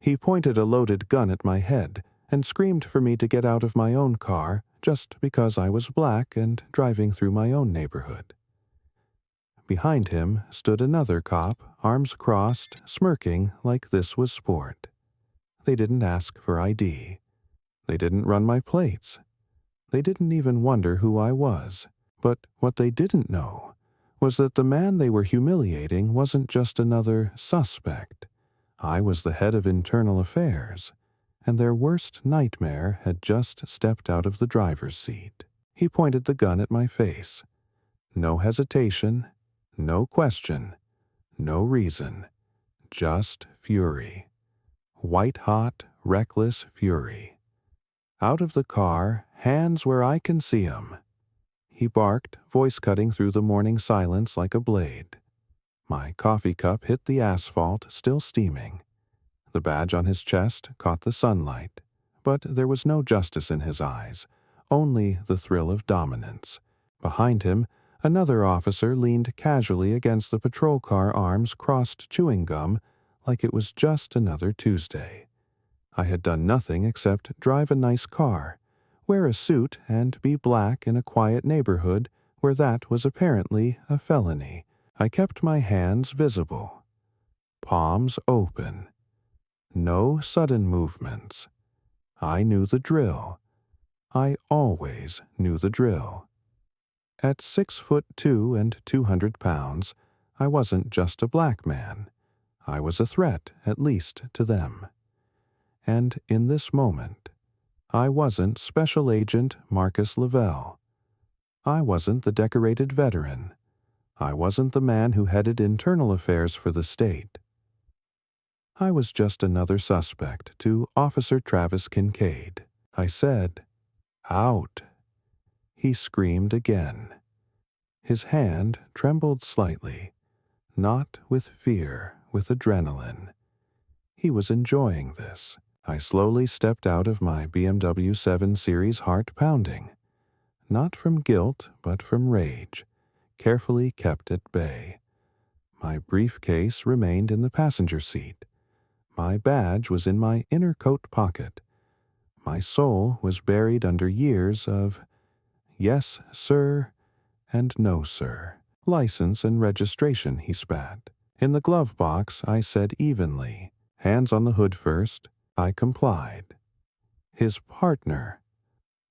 He pointed a loaded gun at my head and screamed for me to get out of my own car just because I was black and driving through my own neighborhood. Behind him stood another cop, arms crossed, smirking like this was sport. They didn't ask for ID. They didn't run my plates. They didn't even wonder who I was. But what they didn't know was that the man they were humiliating wasn't just another suspect. I was the head of internal affairs, and their worst nightmare had just stepped out of the driver's seat. He pointed the gun at my face. No hesitation, no question, no reason, just fury. White-hot, reckless fury. Out of the car, hands where I can see 'em. He barked, voice cutting through the morning silence like a blade. My coffee cup hit the asphalt, still steaming. The badge on his chest caught the sunlight, but there was no justice in his eyes, only the thrill of dominance. Behind him, another officer leaned casually against the patrol car, arms crossed, chewing gum, like it was just another Tuesday. I had done nothing except drive a nice car, wear a suit, and be black in a quiet neighborhood where that was apparently a felony. I kept my hands visible, palms open. No sudden movements. I knew the drill. I always knew the drill. At 6'2" and 200 pounds, I wasn't just a black man. I was a threat, at least to them. And in this moment, I wasn't Special Agent Marcus Lavelle. I wasn't the decorated veteran. I wasn't the man who headed internal affairs for the state. I was just another suspect to Officer Travis Kincaid. I said, "Out." He screamed again. His hand trembled slightly, not with fear, with adrenaline. He was enjoying this. I slowly stepped out of my BMW 7 Series, heart pounding. Not from guilt, but from rage, carefully kept at bay. My briefcase remained in the passenger seat. My badge was in my inner coat pocket. My soul was buried under years of yes, sir, and no, sir. License and registration, he spat. In the glove box, I said evenly, hands on the hood first. I complied. His partner,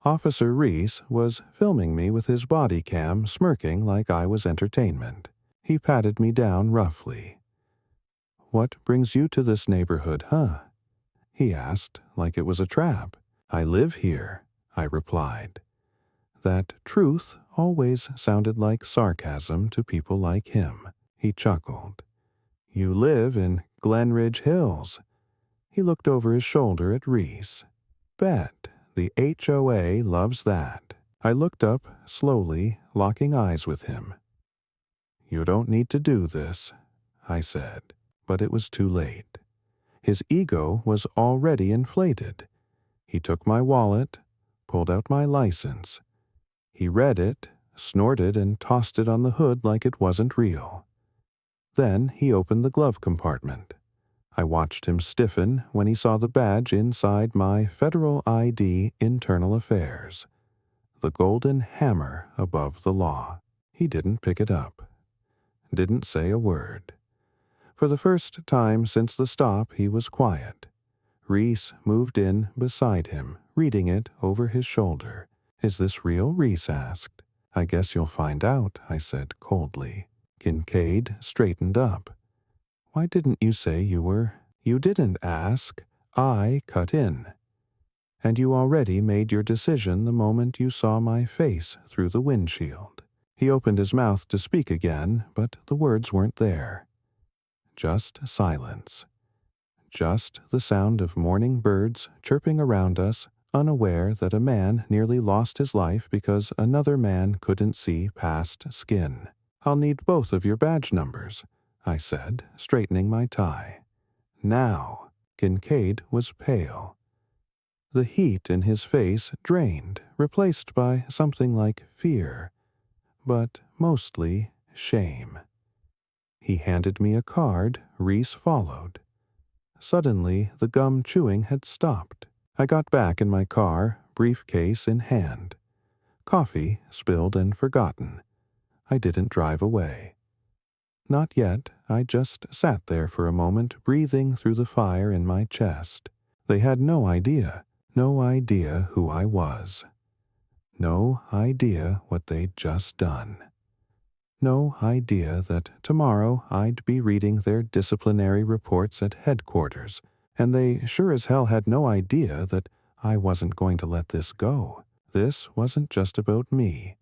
Officer Reese, was filming me with his body cam, smirking like I was entertainment. He patted me down roughly. "What brings you to this neighborhood, huh?" he asked, like it was a trap. "I live here," I replied. That truth always sounded like sarcasm to people like him. He chuckled. "You live in Glenridge Hills." He looked over his shoulder at Reese. "Bet the HOA loves that." I looked up slowly, locking eyes with him. "You don't need to do this," I said, but it was too late. His ego was already inflated. He took my wallet, pulled out my license. He read it, snorted, and tossed it on the hood like it wasn't real. Then he opened the glove compartment. I watched him stiffen when he saw the badge inside my Federal ID Internal Affairs, the golden hammer above the law. He didn't pick it up. Didn't say a word. For the first time since the stop, he was quiet. Reese moved in beside him, reading it over his shoulder. "Is this real?" Reese asked. "I guess you'll find out," I said coldly. Kincaid straightened up. "Why didn't you say you were—" "You didn't ask. I cut in. And you already made your decision the moment you saw my face through the windshield." He opened his mouth to speak again, but the words weren't there. Just silence. Just the sound of morning birds chirping around us, unaware that a man nearly lost his life because another man couldn't see past skin. "I'll need both of your badge numbers," I said, straightening my tie. Now, Kincaid was pale. The heat in his face drained, replaced by something like fear, but mostly shame. He handed me a card. Reese followed. Suddenly, the gum chewing had stopped. I got back in my car, briefcase in hand. Coffee spilled and forgotten. I didn't drive away. Not yet. I just sat there for a moment, breathing through the fire in my chest. They had no idea who I was. No idea what they'd just done. No idea that tomorrow I'd be reading their disciplinary reports at headquarters, and they sure as hell had no idea that I wasn't going to let this go. This wasn't just about me.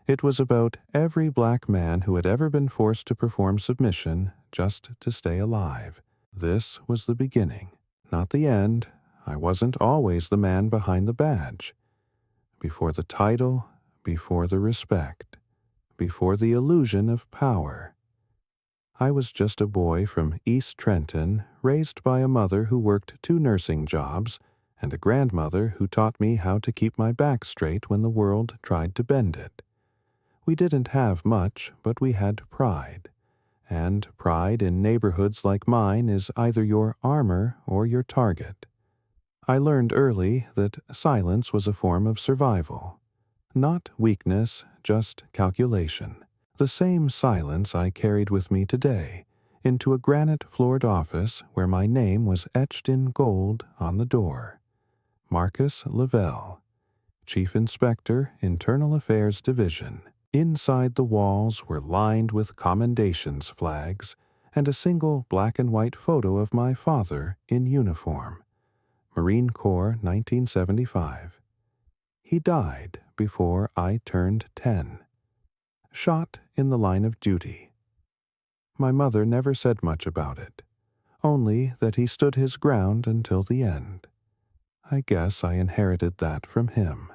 It was about every black man who had ever been forced to perform submission just to stay alive. This was the beginning, not the end. I wasn't always the man behind the badge. Before the title, before the respect, before the illusion of power. I was just a boy from East Trenton, raised by a mother who worked 2 nursing jobs and a grandmother who taught me how to keep my back straight when the world tried to bend it. We didn't have much, but we had pride. And pride in neighborhoods like mine is either your armor or your target. I learned early that silence was a form of survival. Not weakness, just calculation. The same silence I carried with me today into a granite-floored office where my name was etched in gold on the door. Marcus Lavelle, Chief Inspector, Internal Affairs Division. Inside the walls were lined with commendations flags and a single black and white photo of my father in uniform. Marine Corps, 1975. He died before I turned 10. Shot in the line of duty. My mother never said much about it, only that he stood his ground until the end. I guess I inherited that from him.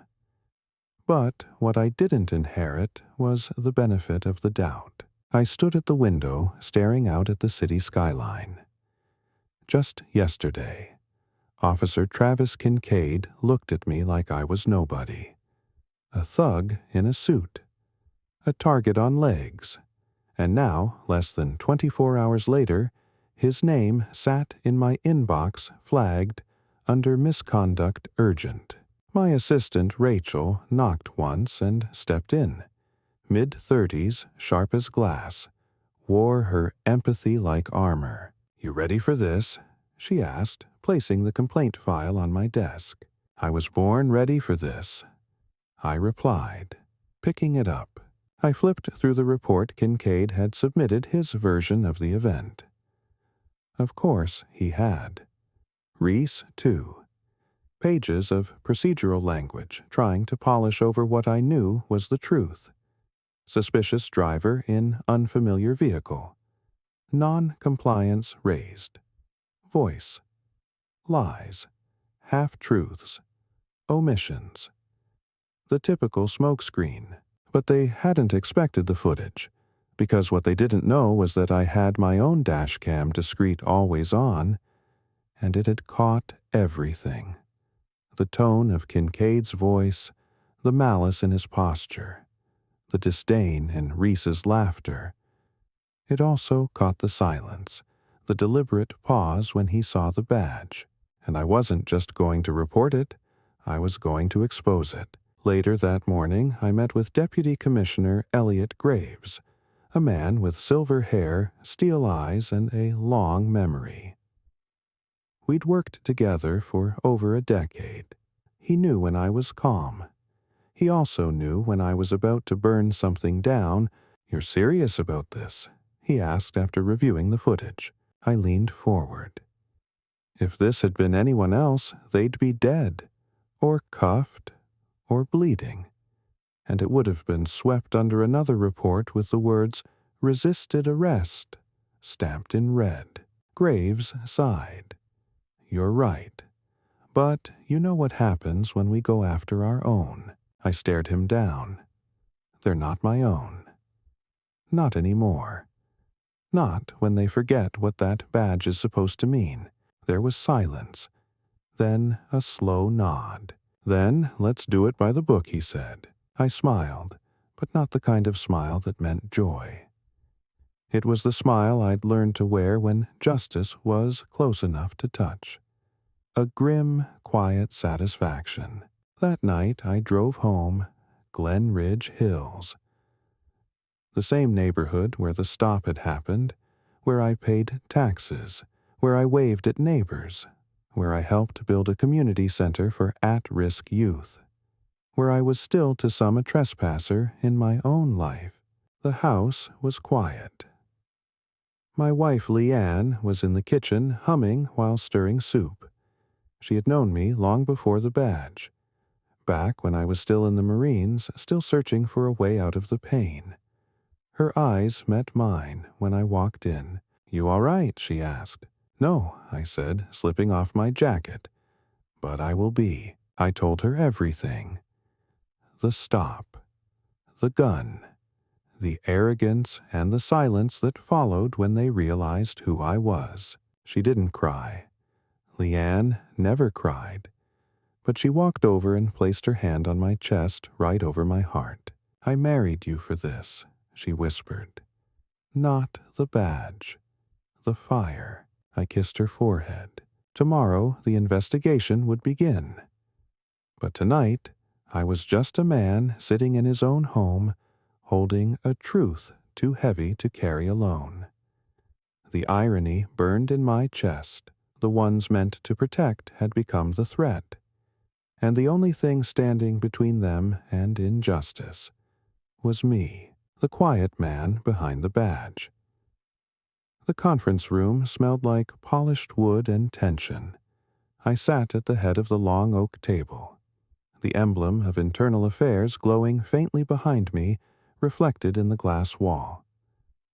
But what I didn't inherit was the benefit of the doubt. I stood at the window, staring out at the city skyline. Just yesterday, Officer Travis Kincaid looked at me like I was nobody. A thug in a suit. A target on legs. And now, less than 24 hours later, his name sat in my inbox flagged under misconduct urgent. My assistant, Rachel, knocked once and stepped in. Mid-30s, sharp as glass. Wore her empathy like armor. "You ready for this?" she asked, placing the complaint file on my desk. "I was born ready for this," I replied, picking it up. I flipped through the report Kincaid had submitted his version of the event. Of course he had. Reese, too. Pages of procedural language trying to polish over what I knew was the truth. Suspicious driver in unfamiliar vehicle. Non-compliance raised. Voice. Lies. Half-truths. Omissions. The typical smokescreen. But they hadn't expected the footage, because what they didn't know was that I had my own dashcam discreet always on, and it had caught everything. The tone of Kincaid's voice, the malice in his posture, the disdain in Reese's laughter. It also caught the silence, the deliberate pause when he saw the badge. And I wasn't just going to report it, I was going to expose it. Later that morning, I met with Deputy Commissioner Elliot Graves, a man with silver hair, steel eyes, and a long memory. We'd worked together for over a decade. He knew when I was calm. He also knew when I was about to burn something down. "You're serious about this?" he asked after reviewing the footage. I leaned forward. If this had been anyone else, they'd be dead, or cuffed, or bleeding, and it would have been swept under another report with the words, "Resisted arrest," stamped in red. Graves sighed. "You're right. But you know what happens when we go after our own." I stared him down. "They're not my own. Not anymore. Not when they forget what that badge is supposed to mean." There was silence. Then a slow nod. "Then let's do it by the book," he said. I smiled, but not the kind of smile that meant joy. It was the smile I'd learned to wear when justice was close enough to touch. A grim, quiet satisfaction. That night I drove home, Glen Ridge Hills, the same neighborhood where the stop had happened, where I paid taxes, where I waved at neighbors, where I helped build a community center for at-risk youth, where I was still to some a trespasser in my own life. The house was quiet. My wife Leanne was in the kitchen humming while stirring soup. She had known me long before the badge, back when I was still in the Marines, still searching for a way out of the pain. Her eyes met mine when I walked in. "You all right?" she asked. "No," I said, slipping off my jacket. "But I will be." I told her everything. The stop, the gun, the arrogance and the silence that followed when they realized who I was. She didn't cry. Leanne never cried. But she walked over and placed her hand on my chest right over my heart. "I married you for this," she whispered. "Not the badge. The fire." I kissed her forehead. Tomorrow the investigation would begin. But tonight I was just a man sitting in his own home, holding a truth too heavy to carry alone. The irony burned in my chest. The ones meant to protect had become the threat, and the only thing standing between them and injustice was me, the quiet man behind the badge. The conference room smelled like polished wood and tension. I sat at the head of the long oak table, the emblem of internal affairs glowing faintly behind me, reflected in the glass wall.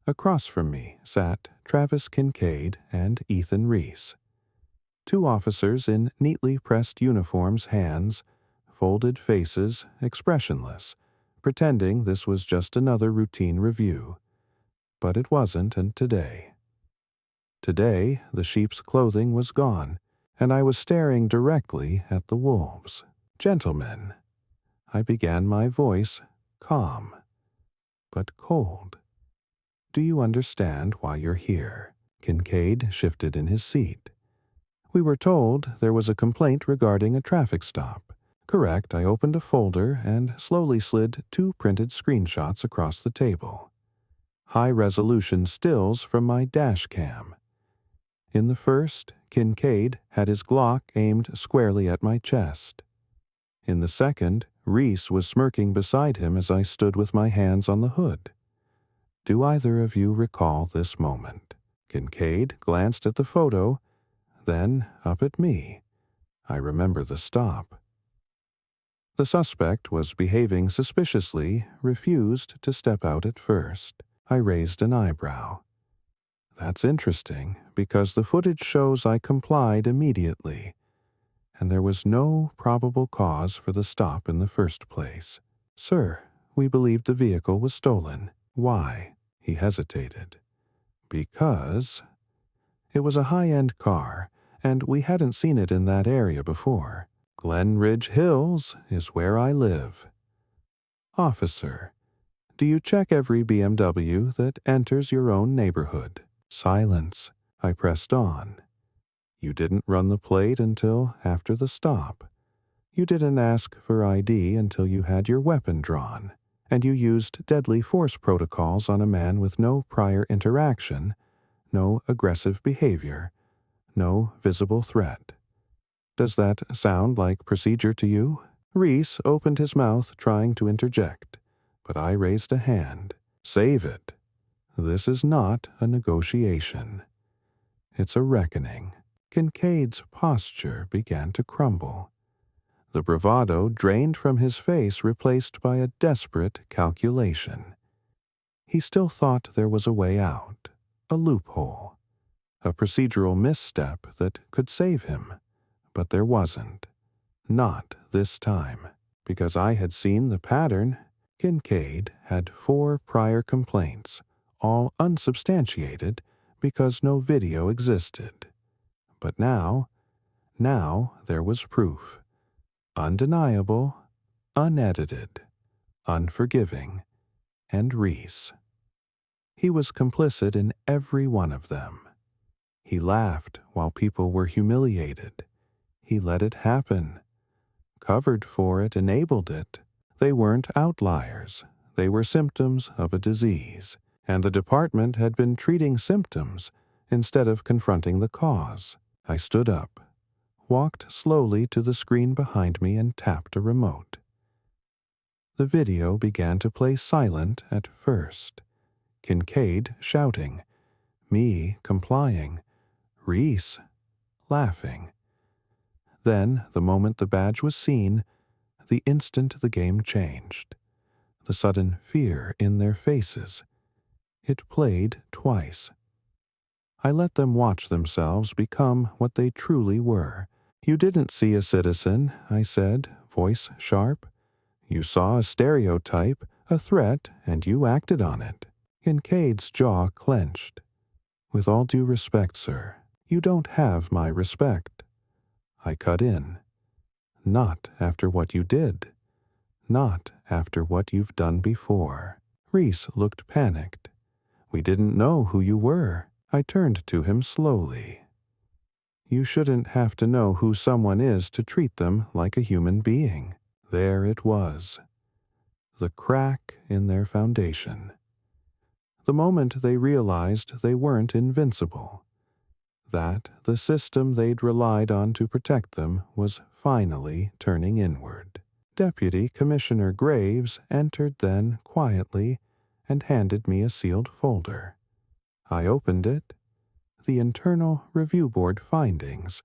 Across from me sat Travis Kincaid and Ethan Reese, two officers in neatly pressed uniforms, hands, folded faces, expressionless, pretending this was just another routine review. But it wasn't, and today. Today, the sheep's clothing was gone, and I was staring directly at the wolves. "Gentlemen," I began, my voice calm, but cold. "Do you understand why you're here?" Kincaid shifted in his seat. "We were told there was a complaint regarding a traffic stop." "Correct." I opened a folder and slowly slid 2 printed screenshots across the table. High-resolution stills from my dash cam. In the first, Kincaid had his Glock aimed squarely at my chest. In the second, Reese was smirking beside him as I stood with my hands on the hood. Do either of you recall this moment? Kincaid glanced at the photo, then up at me. I remember the stop. The suspect was behaving suspiciously, refused to step out at first. I raised an eyebrow. That's interesting, because the footage shows I complied immediately, and there was no probable cause for the stop in the first place. "Sir, we believed the vehicle was stolen." "Why?" He hesitated. "Because it was a high-end car, and we hadn't seen it in that area before. Glen Ridge Hills is where I live." "Officer, do you check every BMW that enters your own neighborhood?" Silence. I pressed on. "You didn't run the plate until after the stop. You didn't ask for ID until you had your weapon drawn, and you used deadly force protocols on a man with no prior interaction, no aggressive behavior, no visible threat. Does that sound like procedure to you?" Reese opened his mouth trying to interject, but I raised a hand. "Save it. This is not a negotiation. It's a reckoning." Kincaid's posture began to crumble. The bravado drained from his face, replaced by a desperate calculation. He still thought there was a way out, a loophole, a procedural misstep that could save him. But there wasn't. Not this time. Because I had seen the pattern. Kincaid had 4 prior complaints, all unsubstantiated because no video existed. But now there was proof. Undeniable, unedited, unforgiving, and Reese. He was complicit in every one of them. He laughed while people were humiliated. He let it happen, covered for it, enabled it. They weren't outliers. They were symptoms of a disease, and the department had been treating symptoms instead of confronting the cause. I stood up, walked slowly to the screen behind me, and tapped a remote. The video began to play silent at first. Kincaid shouting, me complying, Reese laughing. Then, the moment the badge was seen, the instant the game changed. The sudden fear in their faces. It played twice. I let them watch themselves become what they truly were. You didn't see a citizen, I said, voice sharp. You saw a stereotype, a threat, and you acted on it. Kincaid's jaw clenched. With all due respect, sir, you don't have my respect. I cut in. Not after what you did. Not after what you've done before. Reese looked panicked. We didn't know who you were. I turned to him slowly. You shouldn't have to know who someone is to treat them like a human being. There it was. The crack in their foundation. The moment they realized they weren't invincible. That the system they'd relied on to protect them was finally turning inward. Deputy Commissioner Graves entered then quietly and handed me a sealed folder. I opened it. The Internal Review Board findings.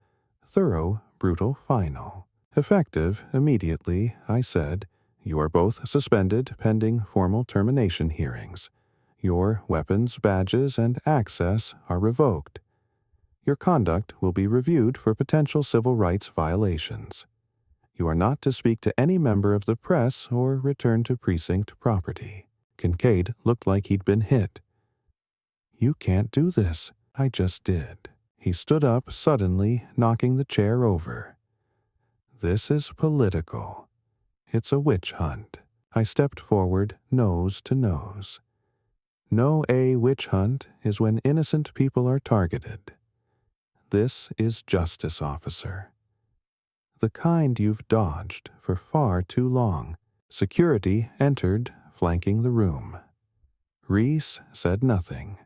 Thorough, brutal, final. Effective immediately, I said. You are both suspended pending formal termination hearings. Your weapons, badges, and access are revoked. Your conduct will be reviewed for potential civil rights violations. You are not to speak to any member of the press or return to precinct property. Kincaid looked like he'd been hit. You can't do this. I just did. He stood up suddenly, knocking the chair over. This is political. It's a witch hunt. I stepped forward, nose to nose. No, a witch hunt is when innocent people are targeted. This is justice, officer. The kind you've dodged for far too long. Security entered, flanking the room. Reese said nothing,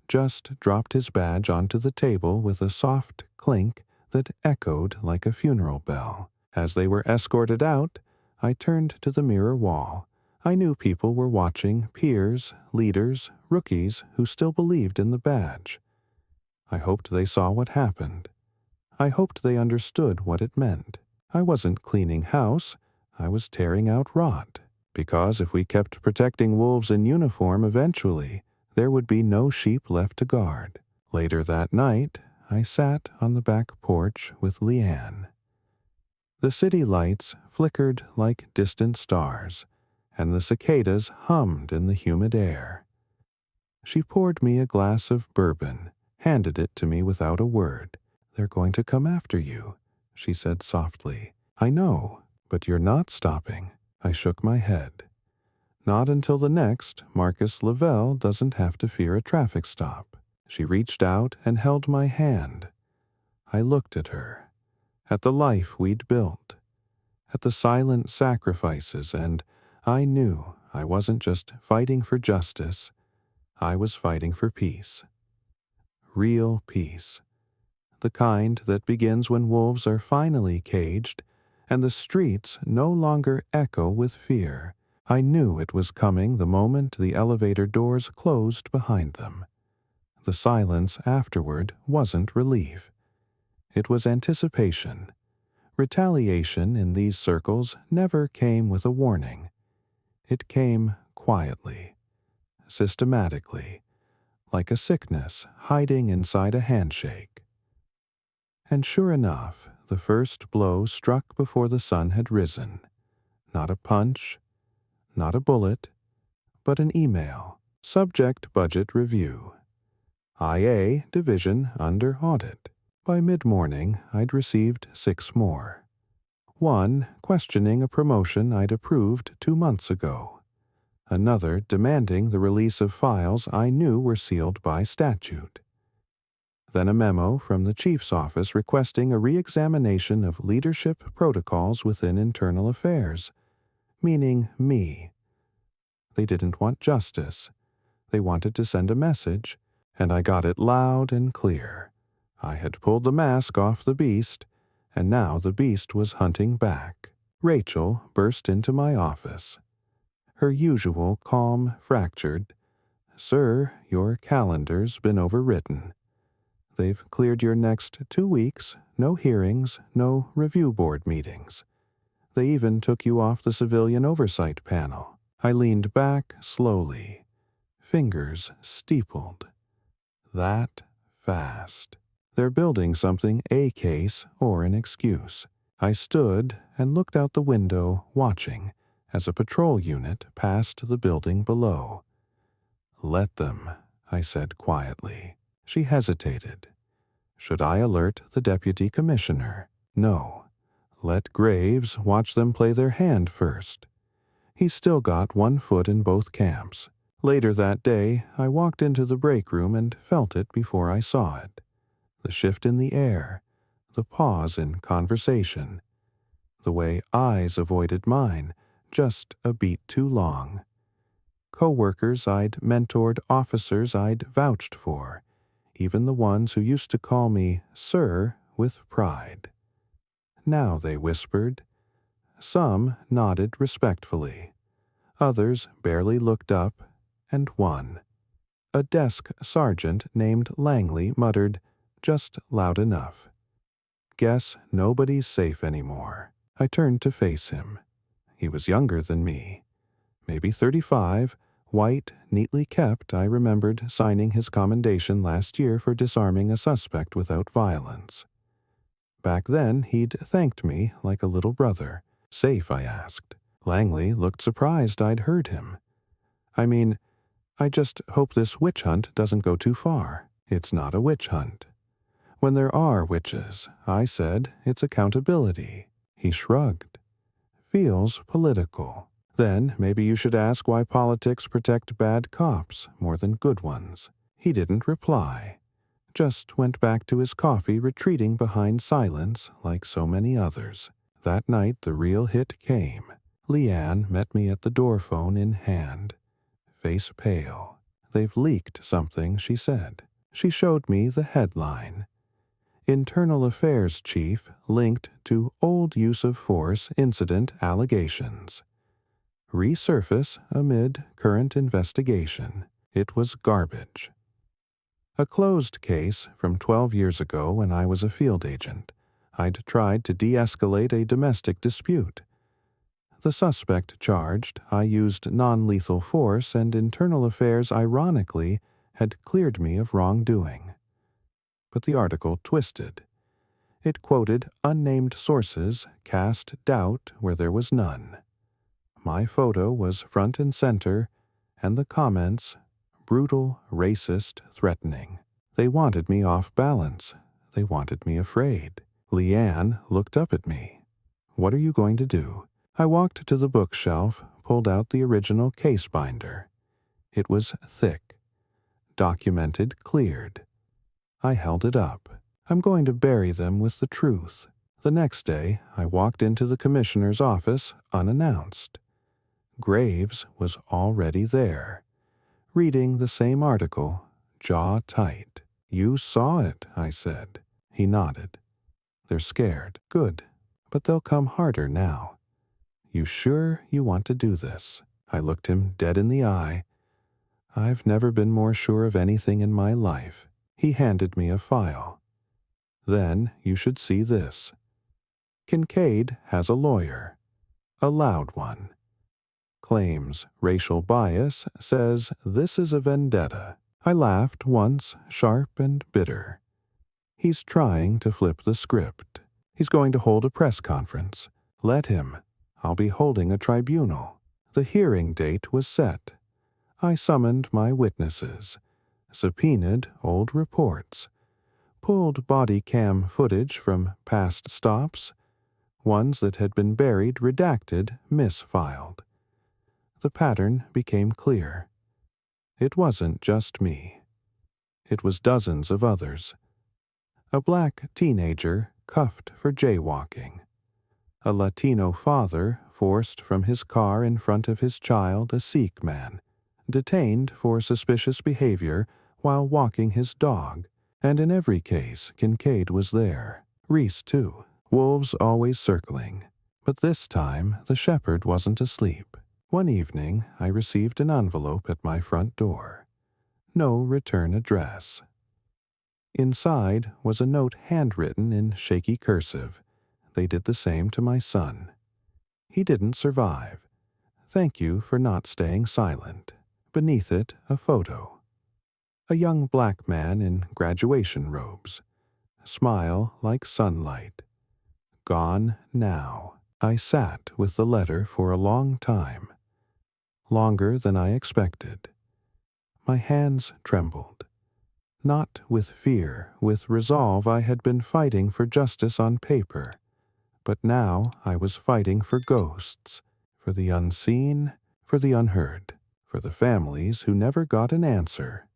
just dropped his badge onto the table with a soft clink that echoed like a funeral bell. As they were escorted out, I turned to the mirror wall. I knew people were watching, peers, leaders, rookies who still believed in the badge. I hoped they saw what happened. I hoped they understood what it meant. I wasn't cleaning house, I was tearing out rot. Because if we kept protecting wolves in uniform, eventually there would be no sheep left to guard. Later that night, I sat on the back porch with Leanne. The city lights flickered like distant stars, and the cicadas hummed in the humid air. She poured me a glass of bourbon, handed it to me without a word. They're going to come after you, she said softly. I know, but you're not stopping. I shook my head. Not until the next, Marcus Lavelle doesn't have to fear a traffic stop. She reached out and held my hand. I looked at her, at the life we'd built, at the silent sacrifices, and I knew I wasn't just fighting for justice, I was fighting for peace. Real peace. The kind that begins when wolves are finally caged and the streets no longer echo with fear. I knew it was coming the moment the elevator doors closed behind them. The silence afterward wasn't relief. It was anticipation. Retaliation in these circles never came with a warning. It came quietly, systematically, like a sickness hiding inside a handshake. And sure enough, the first blow struck before the sun had risen. Not a punch, not a bullet, but an email. Subject budget review. IA division under audit. By mid-morning, I'd received 6 more. One questioning a promotion I'd approved 2 months ago. another demanding the release of files I knew were sealed by statute. Then a memo from the chief's office requesting a re-examination of leadership protocols within internal affairs, meaning me. They didn't want justice. They wanted to send a message, and I got it loud and clear. I had pulled the mask off the beast, and now the beast was hunting back. Rachel burst into my office. Her usual calm fractured. "Sir, your calendar's been overwritten. They've cleared your next 2 weeks, no hearings, no review board meetings. They even took you off the civilian oversight panel." I leaned back slowly, fingers steepled. That fast. They're building something a case or an excuse. I stood and looked out the window, watching, as a patrol unit passed the building below. "Let them," I said quietly. She hesitated. Should I alert the deputy commissioner? No. Let Graves watch them play their hand first. He's still got one foot in both camps. Later that day, I walked into the break room and felt it before I saw it. The shift in the air, the pause in conversation, the way eyes avoided mine just a beat too long. Co-workers I'd mentored, officers I'd vouched for, even the ones who used to call me Sir with pride. Now they whispered. Some nodded respectfully. Others barely looked up, and one, a desk sergeant named Langley, muttered, just loud enough, "Guess nobody's safe anymore." I turned to face him. He was younger than me, maybe 35, white, neatly kept. I remembered signing his commendation last year for disarming a suspect without violence. Back then, he'd thanked me like a little brother. "Safe?" I asked. Langley looked surprised I'd heard him. "I mean, I just hope this witch hunt doesn't go too far." "It's not a witch hunt. When there are witches," I said, "it's accountability." He shrugged. "Feels political. Then maybe you should ask why politics protect bad cops more than good ones." He didn't reply, just went back to his coffee, retreating behind silence like so many others. That night the real hit came. Leanne met me at the door, phone in hand, face pale. "They've leaked something," she said. She showed me the headline. "Internal Affairs Chief linked to old use of force incident allegations. Resurface amid current investigation." It was garbage. A closed case from 12 years ago when I was a field agent. I'd tried to de-escalate a domestic dispute. The suspect charged I used non-lethal force, and Internal Affairs, ironically, had cleared me of wrongdoing. But the article twisted. It quoted unnamed sources, cast doubt where there was none. My photo was front and center, and the comments, brutal, racist, threatening. They wanted me off balance. They wanted me afraid. Leanne looked up at me. "What are you going to do?" I walked to the bookshelf, pulled out the original case binder. It was thick. Documented, cleared. I held it up. "I'm going to bury them with the truth." The next day, I walked into the commissioner's office unannounced. Graves was already there, reading the same article, jaw tight. "You saw it," I said. He nodded. "They're scared." "Good. But they'll come harder now." "You sure you want to do this?" I looked him dead in the eye. I've never been more sure of anything in my life. He handed me a file. "Then you should see this. Kincaid has a lawyer. A loud one. Claims racial bias, says this is a vendetta." I laughed once, sharp and bitter. He's trying to flip the script. He's going to hold a press conference. Let him. I'll be holding a tribunal. The hearing date was set. I summoned my witnesses, subpoenaed old reports, pulled body cam footage from past stops, ones that had been buried, redacted, misfiled. the pattern became clear. It wasn't just me. It was dozens of others. A black teenager cuffed for jaywalking. A Latino father forced from his car in front of his child, a Sikh man, detained for suspicious behavior while walking his dog, and in every case Kincaid was there. Reese, too. Wolves always circling. But this time the shepherd wasn't asleep. One evening I received an envelope at my front door. No return address. Inside was a note handwritten in shaky cursive. They did the same to my son. He didn't survive. Thank you for not staying silent. Beneath it, a photo. A young black man in graduation robes. Smile like sunlight. Gone now. I sat with the letter for a long time. Longer than I expected. My hands trembled. Not with fear, with resolve. I had been fighting for justice on paper. But now I was fighting for ghosts, for the unseen, for the unheard, for the families who never got an answer.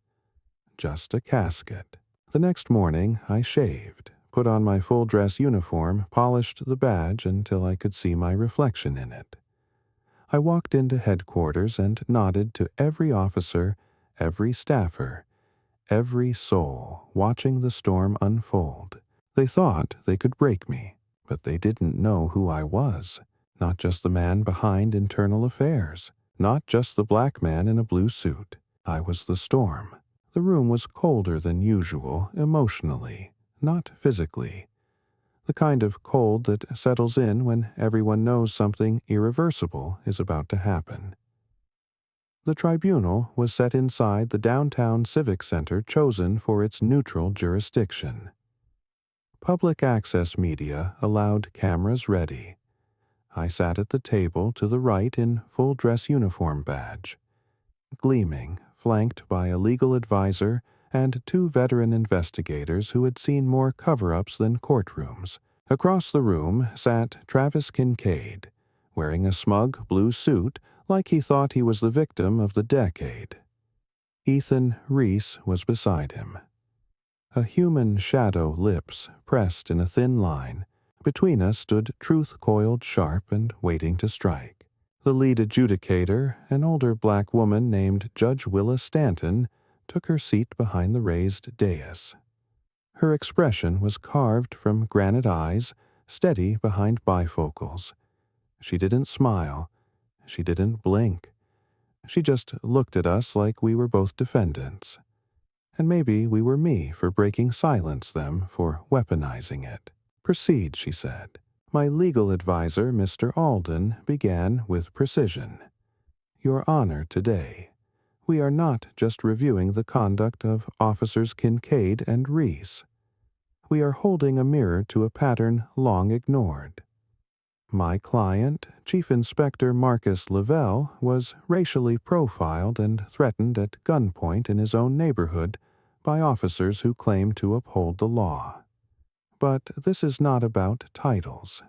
Just a casket. The next morning I shaved, put on my full-dress uniform, polished the badge until I could see my reflection in it. I walked into headquarters and nodded to every officer, every staffer, every soul watching the storm unfold. They thought they could break me, but they didn't know who I was. Not just the man behind internal affairs, not just the black man in a blue suit. I was the storm. The room was colder than usual, emotionally, not physically. The kind of cold that settles in when everyone knows something irreversible is about to happen. The tribunal was set inside the downtown civic center chosen for its neutral jurisdiction. Public access media allowed cameras ready. I sat at the table to the right in full-dress uniform badge, gleaming, flanked by a legal advisor and two veteran investigators who had seen more cover-ups than courtrooms. Across the room sat Travis Kincaid, wearing a smug blue suit like he thought he was the victim of the decade. Ethan Reese was beside him. A human shadow lips pressed in a thin line. Between us stood truth coiled sharp and waiting to strike. The lead adjudicator, an older black woman named Judge Willa Stanton, took her seat behind the raised dais. Her expression was carved from granite eyes, steady behind bifocals. She didn't smile. She didn't blink. She just looked at us like we were both defendants. And maybe we were me for breaking silence, them for weaponizing it. Proceed, she said. My legal advisor, Mr. Alden, began with precision. Your Honor, today, we are not just reviewing the conduct of Officers Kincaid and Reese. We are holding a mirror to a pattern long ignored. My client, Chief Inspector Marcus Lavelle, was racially profiled and threatened at gunpoint in his own neighborhood by officers who claim to uphold the law. But this is not about titles.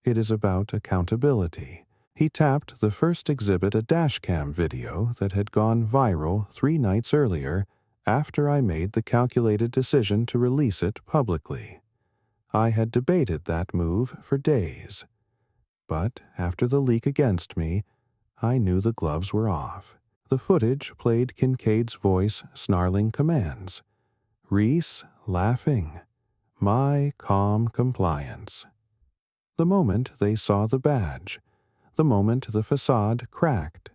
It is about accountability. He tapped the first exhibit, a dashcam video that had gone viral 3 nights earlier after I made the calculated decision to release it publicly. I had debated that move for days. But after the leak against me, I knew the gloves were off. The footage played Kincaid's voice snarling commands. Reese laughing. My calm compliance. The moment they saw the badge, the moment the facade cracked.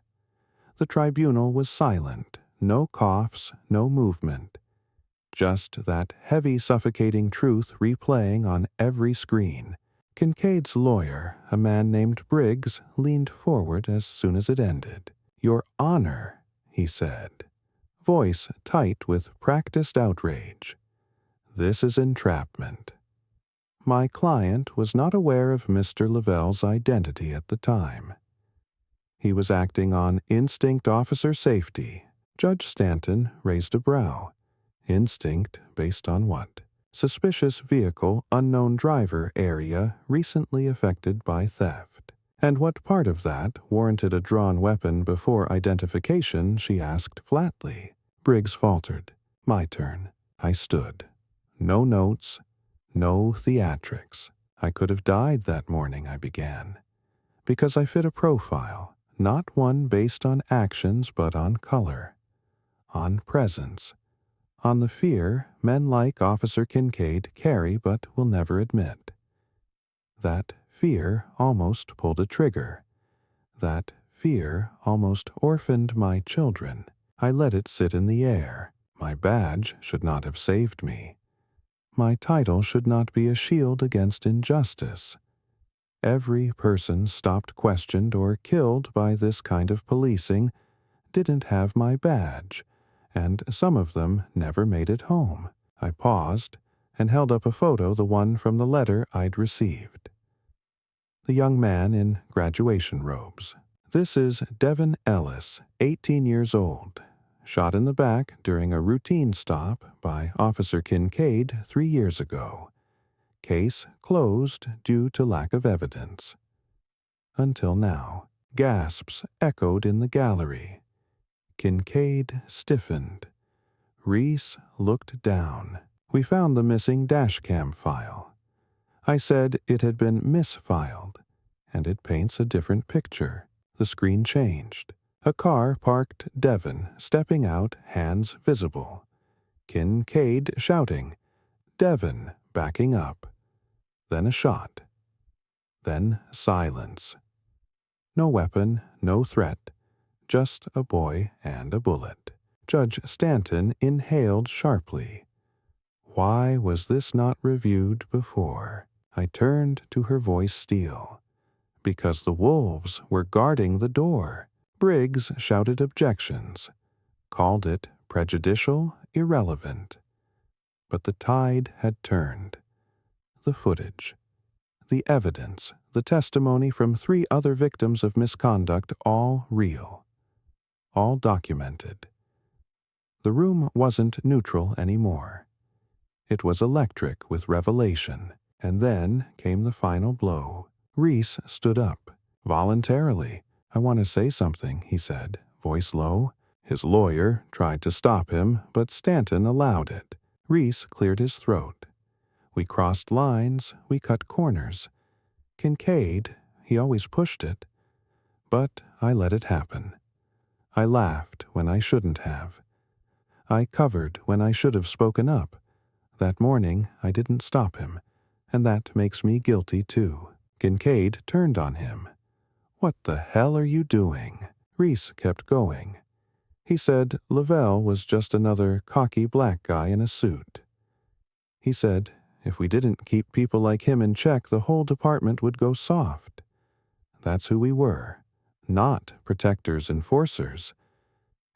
The tribunal was silent, no coughs, no movement. Just that heavy, suffocating truth replaying on every screen. Kincaid's lawyer, a man named Briggs, leaned forward as soon as it ended. Your Honor, he said, voice tight with practiced outrage. This is entrapment. My client was not aware of Mr. Lavelle's identity at the time. He was acting on instinct officer safety. Judge Stanton raised a brow. Instinct based on what? Suspicious vehicle, unknown driver area recently affected by theft. And what part of that warranted a drawn weapon before identification, she asked flatly. Briggs faltered. My turn. I stood. No notes, no theatrics. I could have died that morning, I began, because I fit a profile, not one based on actions but on color, on presence, on the fear men like Officer Kincaid carry but will never admit. That fear almost pulled a trigger. That fear almost orphaned my children. I let it sit in the air. My badge should not have saved me. My title should not be a shield against injustice. Every person stopped, questioned, or killed by this kind of policing didn't have my badge, and some of them never made it home. I paused and held up a photo, the one from the letter I'd received. The young man in graduation robes. This is Devin Ellis, 18 years old, shot in the back during a routine stop by Officer Kincaid 3 years ago. Case closed due to lack of evidence. Until now. Gasps echoed in the gallery. Kincaid stiffened. Reese looked down. We found the missing dashcam file. I said it had been misfiled, and it paints a different picture. The screen changed. A car parked Devin, stepping out, hands visible. Kincaid shouting, Devin, backing up. Then a shot. Then silence. No weapon, no threat, just a boy and a bullet. Judge Stanton inhaled sharply. Why was this not reviewed before? I turned to her voice steel. Because the wolves were guarding the door. Briggs shouted objections, called it prejudicial, irrelevant. But the tide had turned. The footage, the evidence, the testimony from 3 other victims of misconduct, all real, all documented. The room wasn't neutral anymore. It was electric with revelation, and then came the final blow. Reese stood up, voluntarily. I want to say something, he said, voice low. His lawyer tried to stop him, but Stanton allowed it. Reese cleared his throat. We crossed lines, we cut corners. Kincaid, he always pushed it. But I let it happen. I laughed when I shouldn't have. I covered when I should have spoken up. That morning I didn't stop him, and that makes me guilty too. Kincaid turned on him. What the hell are you doing? Reese kept going. He said Lavelle was just another cocky black guy in a suit. He said if we didn't keep people like him in check, the whole department would go soft. That's who we were, not protectors, enforcers.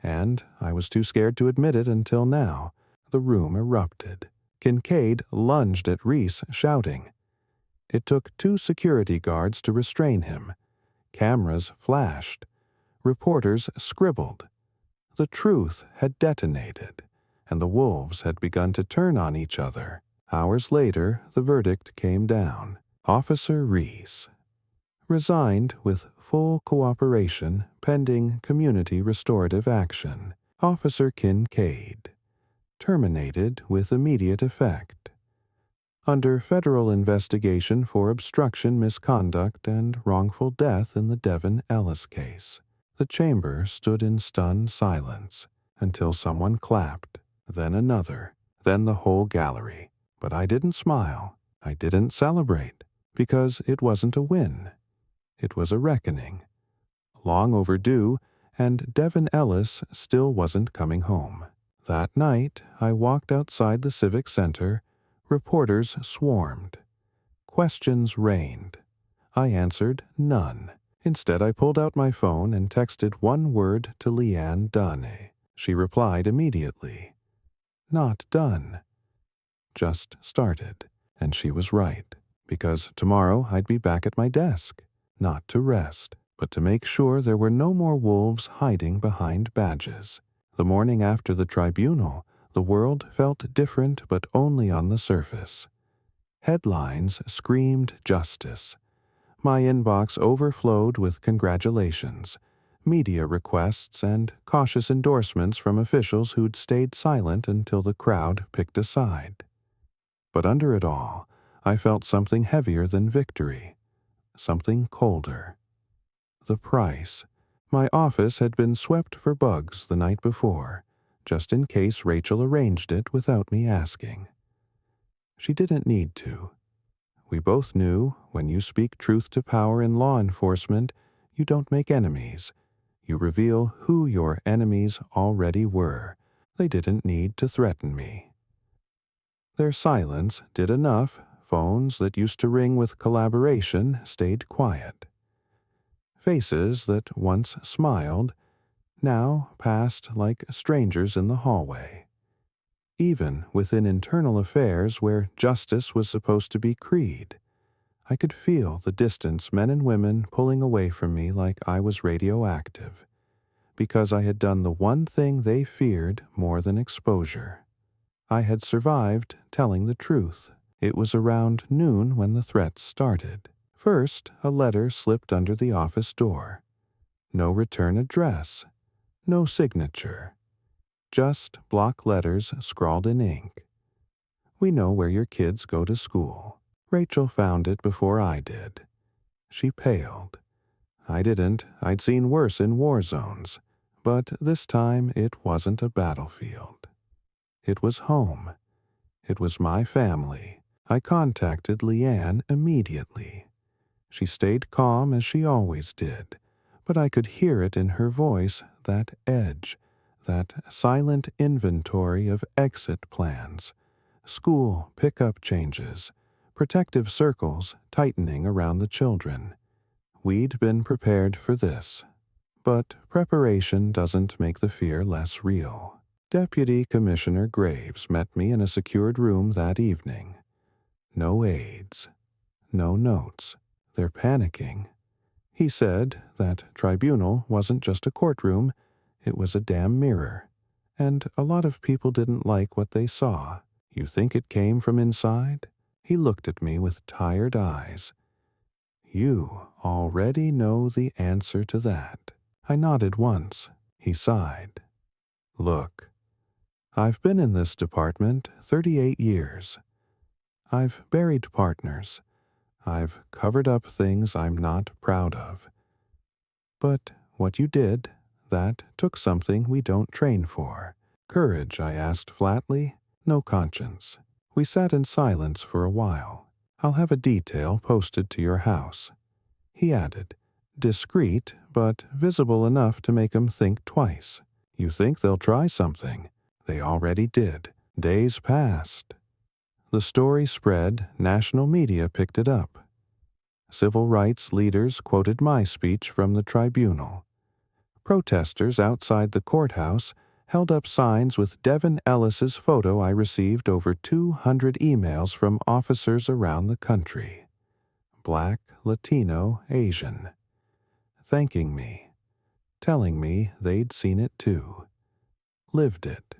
And I was too scared to admit it until now. The room erupted. Kincaid lunged at Reese, shouting. It took 2 security guards to restrain him. Cameras flashed. Reporters scribbled. The truth had detonated, and the wolves had begun to turn on each other. Hours later, the verdict came down. Officer Reese. Resigned with full cooperation pending community restorative action. Officer Kincaid. Terminated with immediate effect. Under federal investigation for obstruction, misconduct, and wrongful death in the Devin Ellis case. The chamber stood in stunned silence until someone clapped, then another, then the whole gallery. But I didn't smile. I didn't celebrate, because it wasn't a win. It was a reckoning. Long overdue, and Devin Ellis still wasn't coming home. That night, I walked outside the Civic Center. Reporters swarmed. Questions rained. I answered none. Instead, I pulled out my phone and texted one word to Leanne Dunne. She replied immediately. Not done. Just started. And she was right, because tomorrow I'd be back at my desk, not to rest, but to make sure there were no more wolves hiding behind badges. The morning after the tribunal, the world felt different, but only on the surface. Headlines screamed justice. My inbox overflowed with congratulations, media requests, and cautious endorsements from officials who'd stayed silent until the crowd picked a side. But under it all, I felt something heavier than victory, something colder. The price. My office had been swept for bugs the night before, just in case Rachel arranged it without me asking. She didn't need to. We both knew when you speak truth to power in law enforcement, you don't make enemies. You reveal who your enemies already were. They didn't need to threaten me. Their silence did enough. Phones that used to ring with collaboration stayed quiet. Faces that once smiled now passed like strangers in the hallway. Even within internal affairs where justice was supposed to be creed, I could feel the distance men and women pulling away from me like I was radioactive, because I had done the one thing they feared more than exposure. I had survived telling the truth. It was around noon when the threats started. First, a letter slipped under the office door. No return address, no signature, just block letters scrawled in ink. We know where your kids go to school. Rachel found it before I did. She paled. I didn't. I'd seen worse in war zones. But this time it wasn't a battlefield. It was home. It was my family. I contacted Leanne immediately. She stayed calm as she always did, but I could hear it in her voice, that edge, that silent inventory of exit plans, school pickup changes, protective circles tightening around the children. We'd been prepared for this. But preparation doesn't make the fear less real. Deputy Commissioner Graves met me in a secured room that evening. No aides. No notes. They're panicking. He said that tribunal wasn't just a courtroom, it was a damn mirror. And a lot of people didn't like what they saw. You think it came from inside? He looked at me with tired eyes. You already know the answer to that. I nodded once. He sighed. Look, I've been in this department 38 years. I've buried partners. I've covered up things I'm not proud of. But what you did, that took something we don't train for. Courage, I asked flatly, no conscience. We sat in silence for a while. I'll have a detail posted to your house. He added, discreet, but visible enough to make 'em think twice. You think they'll try something? They already did. Days passed. The story spread, national media picked it up. Civil rights leaders quoted my speech from the tribunal. Protesters outside the courthouse held up signs with Devin Ellis's photo. I received over 200 emails from officers around the country. Black, Latino, Asian. Thanking me. Telling me they'd seen it too. Lived it.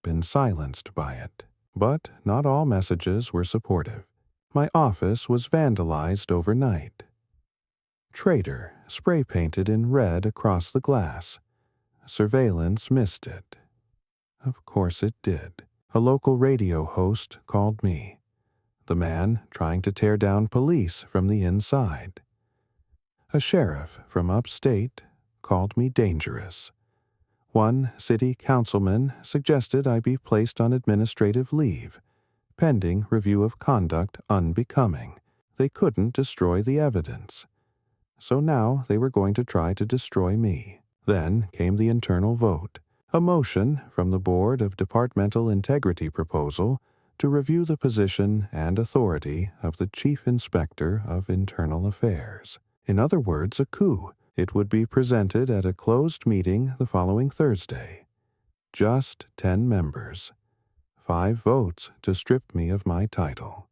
Been silenced by it. But not all messages were supportive. My office was vandalized overnight. Traitor spray painted in red across the glass. Surveillance missed it. Of course it did. A local radio host called me. The man trying to tear down police from the inside. A sheriff from upstate called me dangerous. One city councilman suggested I be placed on administrative leave, pending review of conduct unbecoming. They couldn't destroy the evidence. So now they were going to try to destroy me. Then came the internal vote, a motion from the Board of Departmental Integrity proposal to review the position and authority of the Chief Inspector of Internal Affairs. In other words, a coup. It would be presented at a closed meeting the following Thursday. Just 10 members. 5 votes to strip me of my title.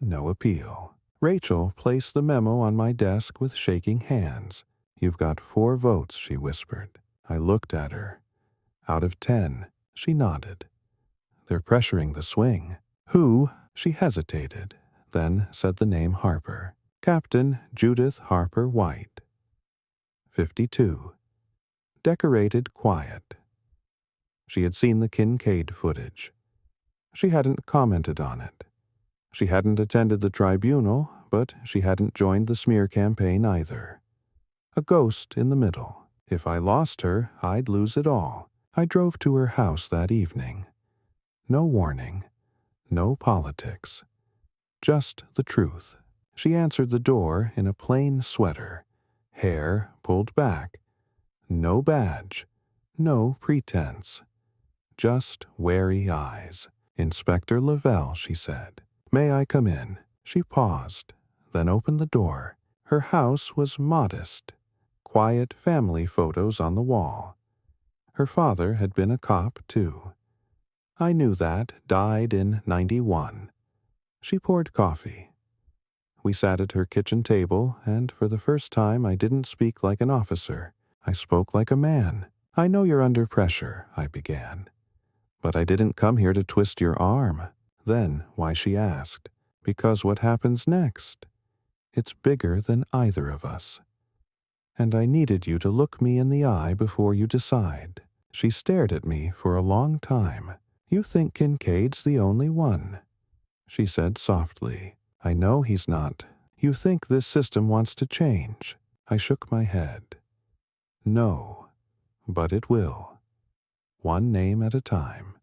No appeal. Rachel placed the memo on my desk with shaking hands. You've got 4 votes, she whispered. I looked at her. Out of 10, she nodded. They're pressuring the swing. Who? She hesitated, then said the name Harper. Captain Judith Harper White. 52. Decorated quiet. She had seen the Kincaid footage. She hadn't commented on it. She hadn't attended the tribunal, but she hadn't joined the smear campaign either. A ghost in the middle. If I lost her, I'd lose it all. I drove to her house that evening. No warning. No politics. Just the truth. She answered the door in a plain sweater, hair pulled back. No badge. No pretense. Just wary eyes. "Inspector Lavelle," she said. "May I come in?" She paused, then opened the door. Her house was modest. Quiet family photos on the wall. Her father had been a cop, too. I knew that, died in '91. She poured coffee. We sat at her kitchen table, and for the first time I didn't speak like an officer. I spoke like a man. "I know you're under pressure," I began. "But I didn't come here to twist your arm." Then why she asked. "Because what happens next? It's bigger than either of us. And I needed you to look me in the eye before you decide." She stared at me for a long time. "You think Kincaid's the only one," she said softly. "I know he's not. You think this system wants to change." I shook my head. "No, but it will. One name at a time.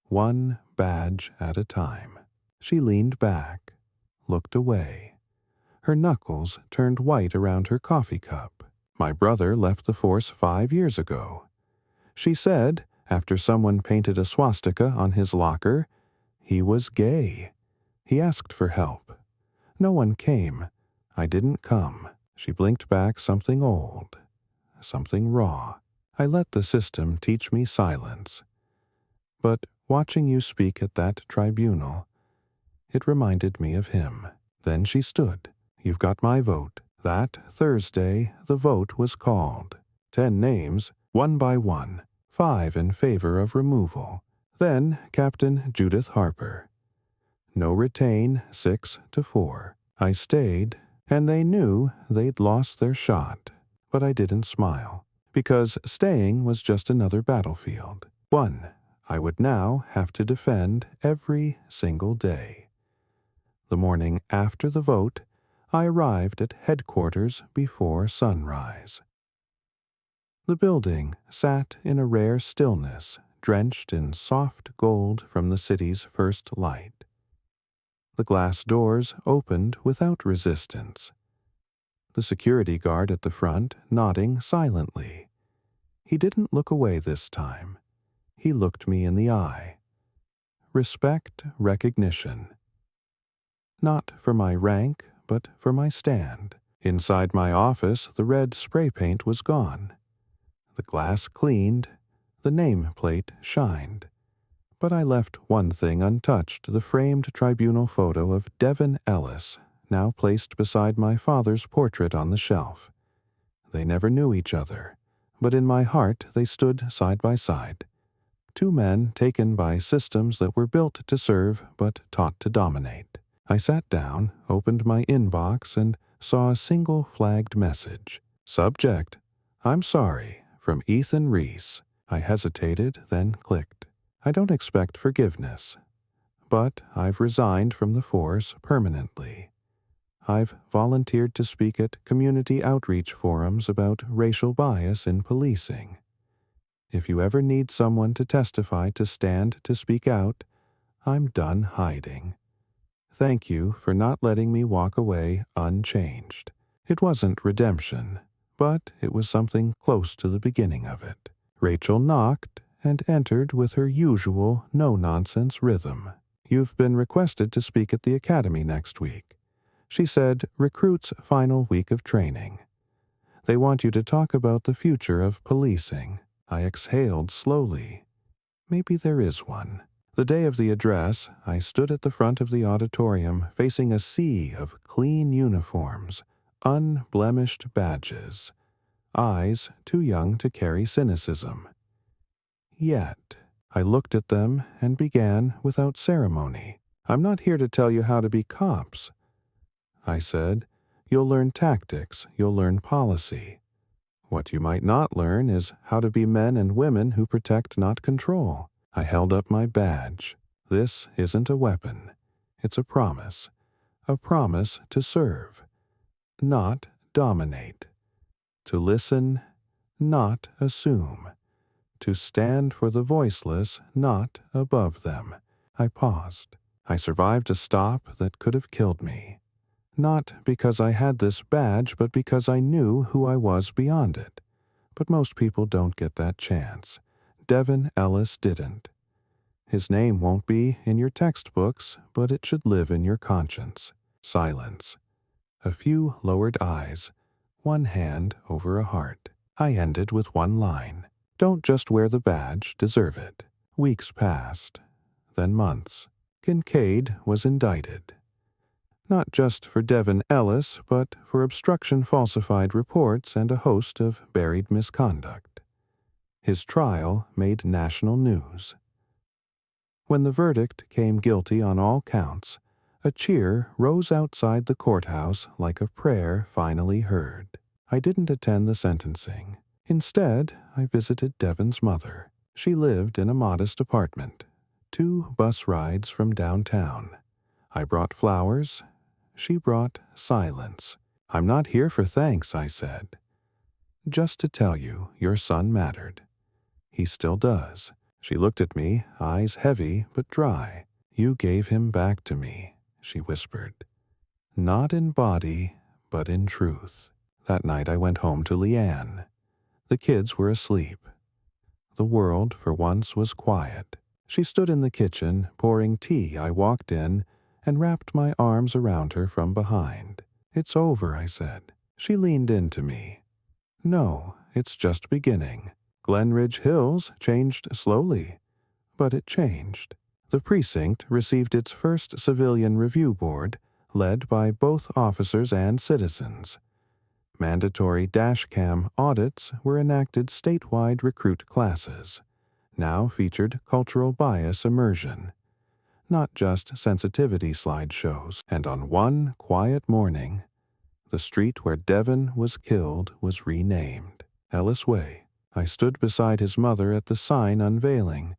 One badge at a time." She leaned back, looked away. Her knuckles turned white around her coffee cup. "My brother left the force 5 years ago." She said, after someone painted a swastika on his locker, he was gay. He asked for help. No one came. I didn't come. She blinked back something old, something raw. I let the system teach me silence. But watching you speak at that tribunal, it reminded me of him. Then she stood. "You've got my vote." That Thursday, the vote was called. 10 names, one by one, 5 in favor of removal. Then Captain Judith Harper. No retain, 6-4. I stayed, and they knew they'd lost their shot. But I didn't smile, because staying was just another battlefield. One I would now have to defend every single day. The morning after the vote, I arrived at headquarters before sunrise. The building sat in a rare stillness, drenched in soft gold from the city's first light. The glass doors opened without resistance. The security guard at the front nodding silently. He didn't look away this time. He looked me in the eye. Respect, recognition. Not for my rank, but for my stand. Inside my office, the red spray paint was gone. The glass cleaned, the nameplate shined. But I left one thing untouched, the framed tribunal photo of Devin Ellis, now placed beside my father's portrait on the shelf. They never knew each other, but in my heart they stood side by side. 2 men taken by systems that were built to serve but taught to dominate. I sat down, opened my inbox, and saw a single flagged message. Subject: "I'm sorry," from Ethan Reese. I hesitated, then clicked. I don't expect forgiveness, but I've resigned from the force permanently. I've volunteered to speak at community outreach forums about racial bias in policing. If you ever need someone to testify to stand to speak out, I'm done hiding. Thank you for not letting me walk away unchanged. It wasn't redemption, but it was something close to the beginning of it. Rachel knocked and entered with her usual no-nonsense rhythm. "You've been requested to speak at the academy next week," she said, "recruits' final week of training. They want you to talk about the future of policing." I exhaled slowly. Maybe there is one. The day of the address, I stood at the front of the auditorium facing a sea of clean uniforms, unblemished badges, eyes too young to carry cynicism. Yet, I looked at them and began without ceremony. "I'm not here to tell you how to be cops. I said. You'll learn tactics, you'll learn policy. What you might not learn is how to be men and women who protect, not control. I held up my badge. This isn't a weapon. It's a promise to serve, not dominate, to listen, not assume, to stand for the voiceless, not above them. I paused. I survived a stop that could have killed me. Not because I had this badge, but because I knew who I was beyond it. But most people don't get that chance. Devin Ellis didn't. His name won't be in your textbooks, but it should live in your conscience. Silence. A few lowered eyes. One hand over a heart. I ended with one line. Don't just wear the badge, deserve it. Weeks passed. Then months. Kincaid was indicted. Not just for Devin Ellis, but for obstruction, falsified reports, and a host of buried misconduct. His trial made national news. When the verdict came guilty on all counts, a cheer rose outside the courthouse like a prayer finally heard. I didn't attend the sentencing. Instead, I visited Devin's mother. She lived in a modest apartment, 2 bus rides from downtown. I brought flowers. She brought silence. I'm not here for thanks, I said. Just to tell you, your son mattered. He still does. She looked at me, eyes heavy but dry. You gave him back to me, she whispered. Not in body, but in truth. That night I went home to Leanne. The kids were asleep. The world, for once, was quiet. She stood in the kitchen, pouring tea. I walked in and wrapped my arms around her from behind. It's over, I said. She leaned into me. No, it's just beginning. Glenridge Hills changed slowly, but it changed. The precinct received its first civilian review board, led by both officers and citizens. Mandatory dashcam audits were enacted statewide. Recruit classes now featured cultural bias immersion, not just sensitivity slideshows. And on one quiet morning, the street where Devin was killed was renamed Ellis Way. I stood beside his mother at the sign unveiling.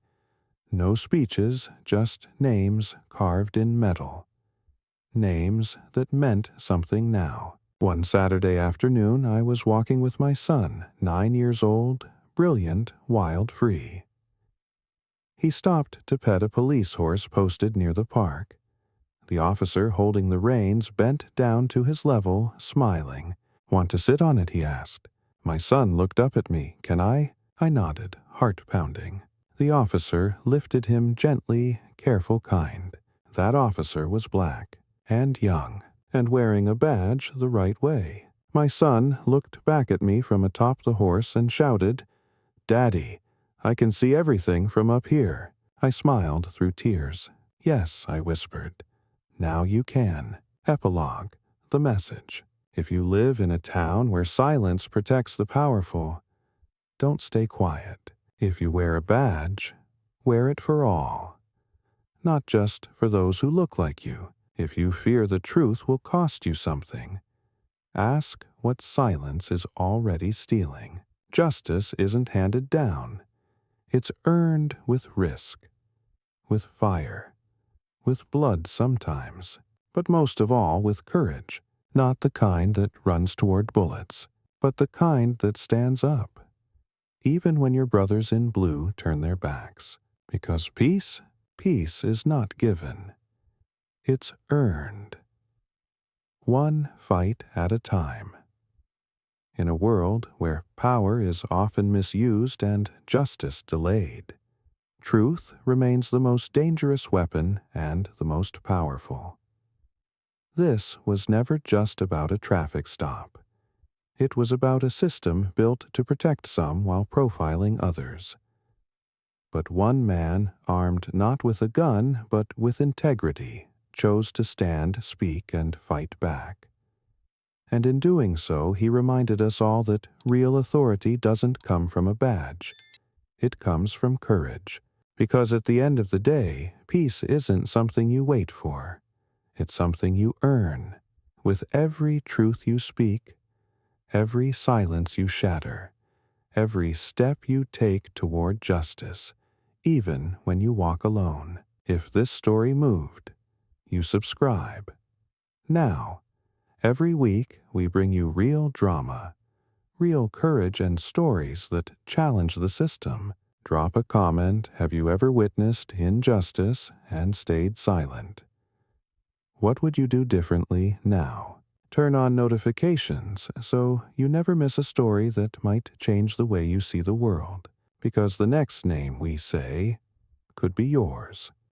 No speeches, just names carved in metal. Names that meant something now. One Saturday afternoon, I was walking with my son, 9 years old, brilliant, wild, free. He stopped to pet a police horse posted near the park. The officer holding the reins bent down to his level, smiling. Want to sit on it, he asked. My son looked up at me. Can I? I nodded, heart pounding. The officer lifted him gently, careful, kind. That officer was black, and young, and wearing a badge the right way. My son looked back at me from atop the horse and shouted, Daddy, I can see everything from up here. I smiled through tears. Yes, I whispered. Now you can. Epilogue. The message. If you live in a town where silence protects the powerful, don't stay quiet. If you wear a badge, wear it for all. Not just for those who look like you. If you fear the truth will cost you something, ask what silence is already stealing. Justice isn't handed down. It's earned with risk, with fire, with blood sometimes, but most of all with courage. Not the kind that runs toward bullets, but the kind that stands up, even when your brothers in blue turn their backs. Because peace is not given. It's earned. One fight at a time. In a world where power is often misused and justice delayed, truth remains the most dangerous weapon and the most powerful. This was never just about a traffic stop. It was about a system built to protect some while profiling others. But one man, armed not with a gun but with integrity, chose to stand, speak, and fight back. And in doing so, he reminded us all that real authority doesn't come from a badge. It comes from courage. Because at the end of the day, peace isn't something you wait for. It's something you earn with every truth you speak, every silence you shatter, every step you take toward justice, even when you walk alone. If this story moved, you subscribe. Now, every week we bring you real drama, real courage, and stories that challenge the system. Drop a comment. Have you ever witnessed injustice and stayed silent? What would you do differently now? Turn on notifications so you never miss a story that might change the way you see the world, because the next name we say could be yours.